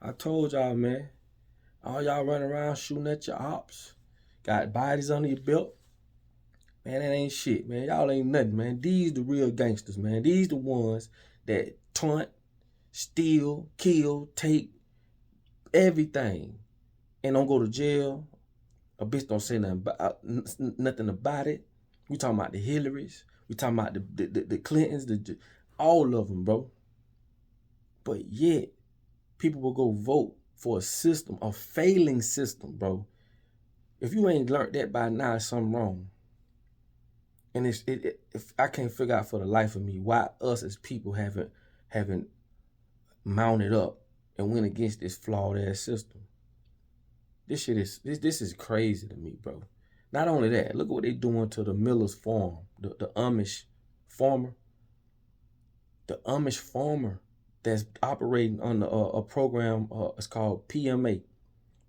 I told y'all, man. All y'all running around shooting at your ops. Got bodies under your belt. Man, that ain't shit, man. Y'all ain't nothing, man. These the real gangsters, man. These the ones that taunt, steal, kill, take everything, and don't go to jail. A bitch don't say nothing about it. We talking about the Hillarys. We talking about the Clintons, all of them, bro. But yet, people will go vote for a system, a failing system, bro. If you ain't learned that by now, it's something wrong. And if I can't figure out for the life of me why us as people haven't mounted up and went against this flawed ass system. This is crazy to me, bro. Not only that, look at what they doing to the Miller's farm, the Amish farmer. The Amish farmer that's operating on a program, it's called PMA,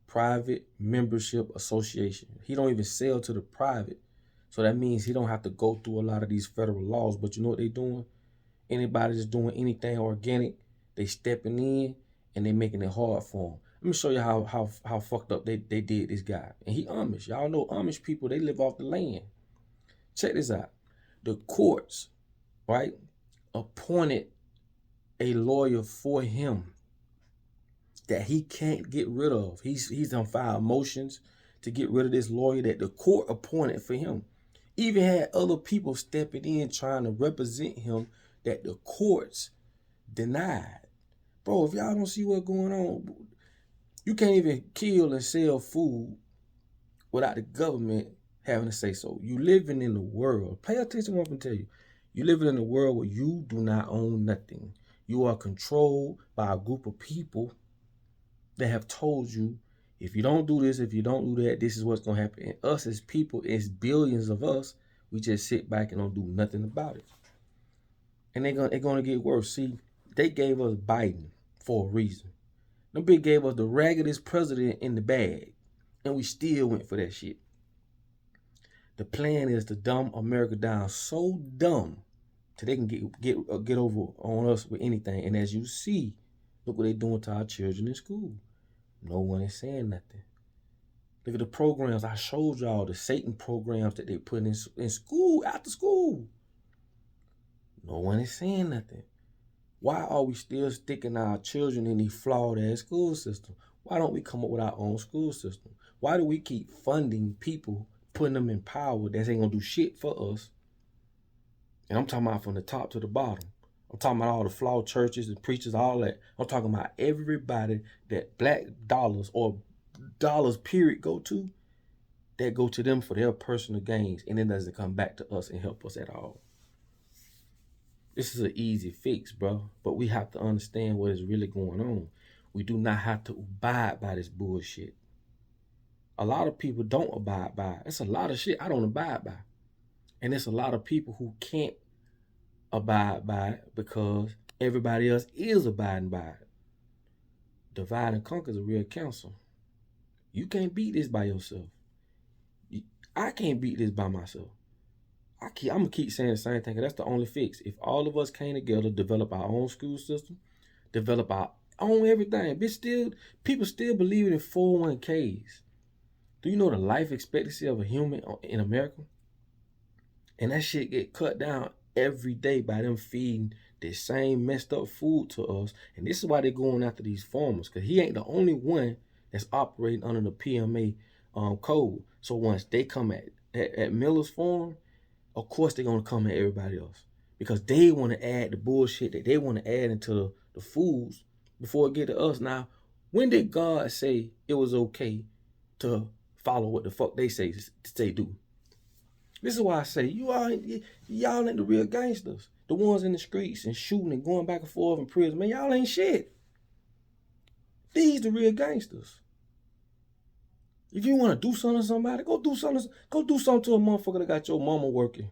Private Membership Association. He don't even sell to the private. So that means he don't have to go through a lot of these federal laws. But you know what they doing? Anybody that's doing anything organic, they stepping in and they making it hard for him. Let me show you how fucked up they did this guy. And he Amish. Y'all know Amish people, they live off the land. Check this out. The courts, right, appointed a lawyer for him that he can't get rid of. He's done filed motions to get rid of this lawyer that the court appointed for him. Even had other people stepping in trying to represent him that the courts denied. Bro, if y'all don't see what's going on, you can't even kill and sell food without the government having to say so. You living in the world. Pay attention to what I'm gonna tell you. You living in a world where you do not own nothing. You are controlled by a group of people that have told you, if you don't do this, if you don't do that, this is what's gonna happen. And us as people, it's billions of us, we just sit back and don't do nothing about it. And they're gonna get worse. See, they gave us Biden for a reason. Them bitch gave us the raggedest president in the bag, and we still went for that shit. The plan is to dumb America down so dumb till they can get over on us with anything. And as you see, look what they doing to our children in school. No one is saying nothing. Look at the programs I showed y'all, the Satan programs that they put in school, after school. No one is saying nothing. Why are we still sticking our children in these flawed ass school system? Why don't we come up with our own school system? Why do we keep funding people, putting them in power that ain't gonna do shit for us? And I'm talking about from the top to the bottom. I'm talking about all the flawed churches and preachers, all that. I'm talking about everybody that black dollars or dollars period go to, that go to them for their personal gains, and it doesn't come back to us and help us at all. This is an easy fix, bro, but we have to understand what is really going on. We do not have to abide by this bullshit. A lot of people don't abide by it. It's a lot of shit I don't abide by. And it's a lot of people who can't abide by it because everybody else is abiding by it. Divide and conquer is a real council. You can't beat this by yourself. I can't beat this by myself. I'm going to keep saying the same thing, because that's the only fix. If all of us came together, develop our own school system, develop our own everything. People still believe in 401ks. Do you know the life expectancy of a human in America? And that shit get cut down every day by them feeding the same messed up food to us. And this is why they're going after these farmers, because he ain't the only one that's operating under the PMA code. So once they come at Miller's farm, of course they're going to come at everybody else, because they want to add the bullshit that they want to add into the foods before it get to us. Now, when did God say it was okay to follow what the fuck they say do? This is why I say y'all ain't the real gangsters. The ones in the streets and shooting and going back and forth in prison, man, y'all ain't shit. These the real gangsters. If you want to do something to somebody, go do something to a motherfucker that got your mama working,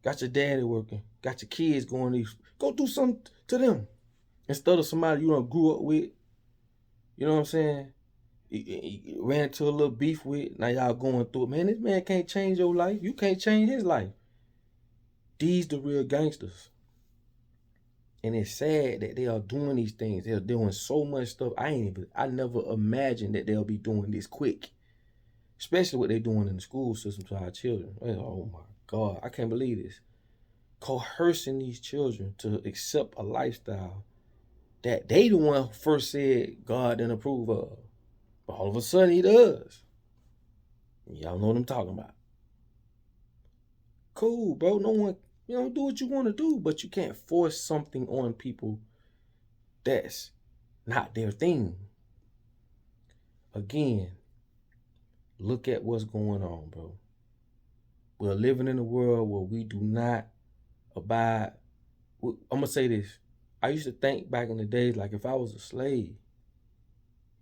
got your daddy working, got your kids going to. Go do something to them instead of somebody you done grew up with. You know what I'm saying? He ran into a little beef with. Now y'all going through it. Man, this man can't change your life. You can't change his life. These the real gangsters. And it's sad that they are doing these things. They're doing so much stuff. I never imagined that they'll be doing this quick. Especially what they're doing in the school system to our children. Oh my God, I can't believe this. Coercing these children to accept a lifestyle that they the one who first said God didn't approve of. But all of a sudden he does. Y'all know what I'm talking about. Cool, bro. No one, do what you want to do, but you can't force something on people that's not their thing. Again, look at what's going on, bro. We're living in a world where we do not abide. I'm going to say this. I used to think back in the days, like if I was a slave,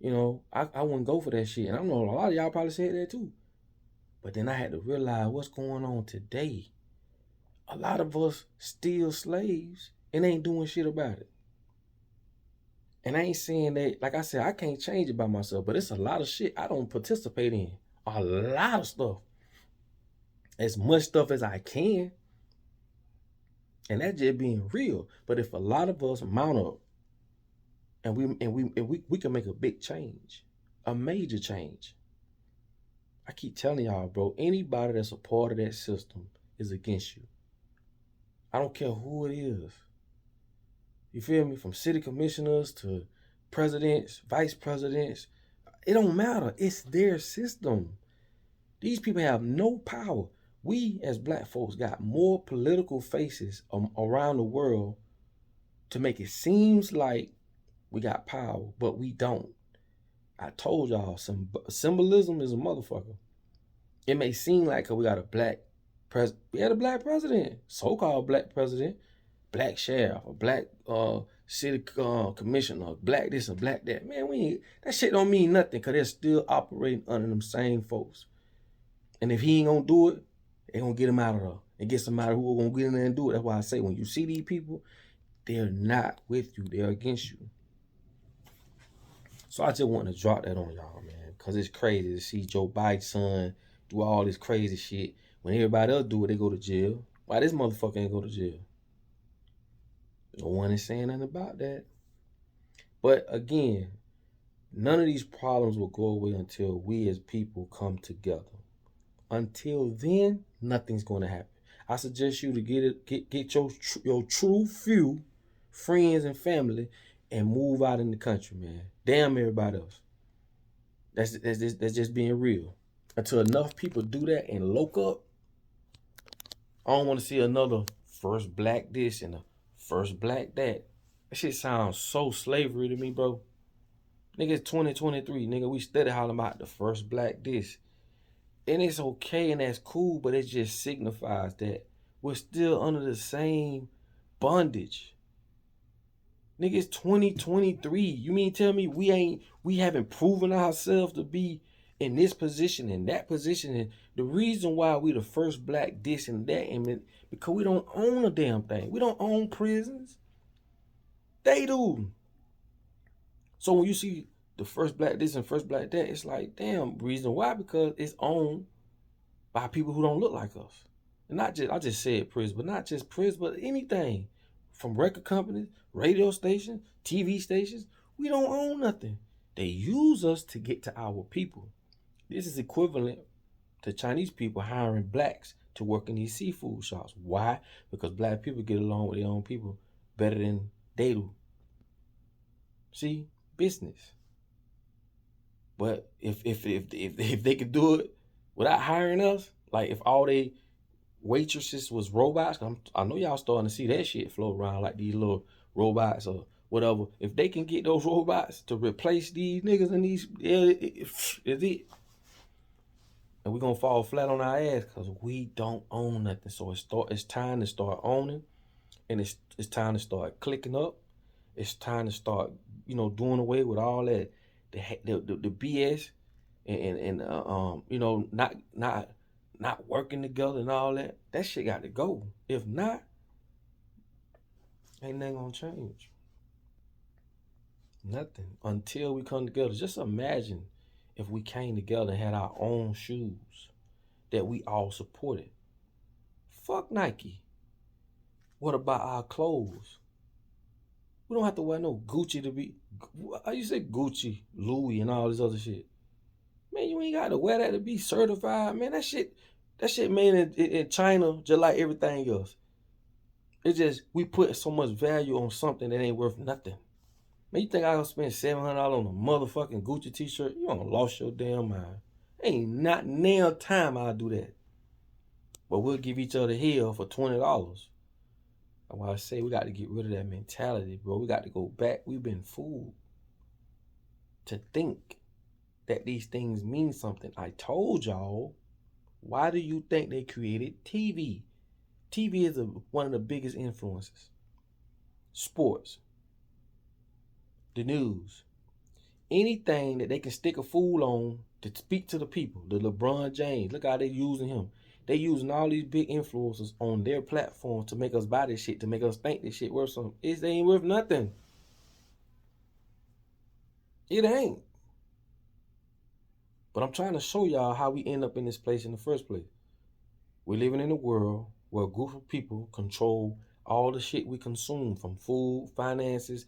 I wouldn't go for that shit. And I know a lot of y'all probably said that too. But then I had to realize what's going on today. A lot of us still slaves and ain't doing shit about it. And I ain't saying that, like I said, I can't change it by myself, but it's a lot of shit I don't participate in. A lot of stuff. As much stuff as I can. And that's just being real. But if a lot of us mount up and we can make a big change, a major change. I keep telling y'all, bro, anybody that's a part of that system is against you. I don't care who it is. You feel me? From city commissioners to presidents, vice presidents. It don't matter. It's their system. These people have no power. We as black folks got more political faces around the world to make it seem like we got power, but we don't. I told y'all, some symbolism is a motherfucker. It may seem like we got a black president. We had a black president, so-called black president, black sheriff, a black city commissioner, black this and black that. Man, that shit don't mean nothing because they're still operating under them same folks. And if he ain't gonna do it, they gonna get him out of there and get somebody who gonna get in there and do it. That's why I say when you see these people, they're not with you. They're against you. So I just want to drop that on y'all, man, because it's crazy to see Joe Biden's son do all this crazy shit. When everybody else do it, they go to jail. Why this motherfucker ain't go to jail? No one is saying nothing about that. But again, none of these problems will go away until we as people come together. Until then, nothing's going to happen. I suggest you to get your true few friends and family and move out in the country, man. Damn everybody else. That's just being real. Until enough people do that and look up, I don't want to see another first black this and a first black that. That shit sounds so slavery to me, bro. Nigga, it's 2023. Nigga, we steady hollering about the first black this. And it's okay and that's cool, but it just signifies that we're still under the same bondage. Nigga, it's 2023. You mean tell me we haven't proven ourselves to be in this position and that position? And the reason why we the first black this and that, and because we don't own a damn thing. We don't own prisons. They do. So when you see the first black this and first black that, it's like, damn, reason why? Because it's owned by people who don't look like us. And not just, I just said prison, but not just prison, but anything. From record companies, radio stations, TV stations, we don't own nothing. They use us to get to our people. This is equivalent to Chinese people hiring blacks to work in these seafood shops. Why? Because black people get along with their own people better than they do. See? Business. But if they could do it without hiring us, like if all they waitresses was robots, I know y'all starting to see that shit float around like these little robots or whatever. If they can get those robots to replace these niggas and these, is it. And we're gonna fall flat on our ass because we don't own nothing. So it's time to start owning, and it's time to start clicking up. It's time to start, doing away with all that the BS and not working together and all that. That shit got to go. If not, ain't nothing gonna change. Nothing until we come together. Just imagine if we came together and had our own shoes that we all supported. Fuck Nike. What about our clothes? We don't have to wear no Gucci to be. How you say Gucci, Louis, and all this other shit? Man, you ain't got to wear that to be certified, man. That shit made in China just like everything else. It's just we put so much value on something that ain't worth nothing. Man, you think I gonna spend $700 on a motherfucking Gucci t-shirt? You done lost your damn mind. Ain't not nail time I'll do that. But we'll give each other hell for $20. That's why I say we got to get rid of that mentality, bro. We got to go back. We've been fooled to think that these things mean something. I told y'all, why do you think they created TV? TV is one of the biggest influences. Sports, the news, anything that they can stick a fool on to speak to the people. The LeBron James, look how they using him. They using all these big influencers on their platform to make us buy this shit, to make us think this shit worth something. It ain't worth nothing. It ain't. But I'm trying to show y'all how we end up in this place in the first place. We're living in a world where a group of people control all the shit we consume, from food, finances,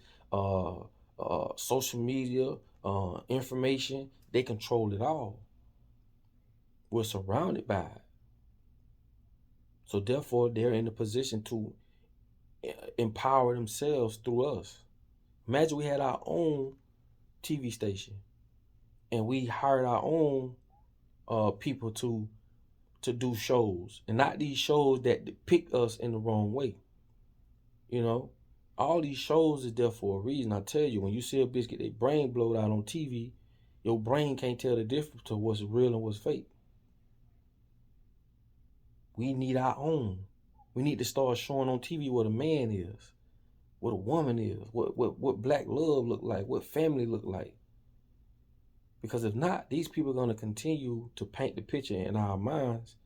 social media, information. They control it all. We're surrounded by it. So therefore, they're in a position to empower themselves through us. Imagine we had our own TV station and we hired our own people to do shows, and not these shows that depict us in the wrong way. You know, all these shows is there for a reason. I tell you, when you see a bitch get their brain blowed out on TV, your brain can't tell the difference to what's real and what's fake. We need our own. We need to start showing on TV what a man is, what a woman is, what black love look like, what family look like. Because if not, these people are going to continue to paint the picture in our minds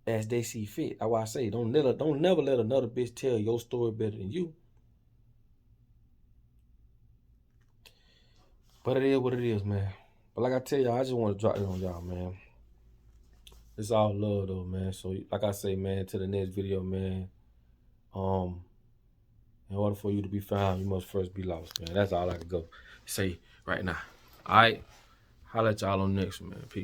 as they see fit. That's why I say, don't never let another bitch tell your story better than you. But it is what it is, man. But like I tell y'all, I just want to drop it on y'all, man. It's all love though, man. So like I say, man, to the next video, man. In order for you to be found, you must first be lost, man. That's all I can go say right now. All right. Holla at y'all on the next one, man. Peace.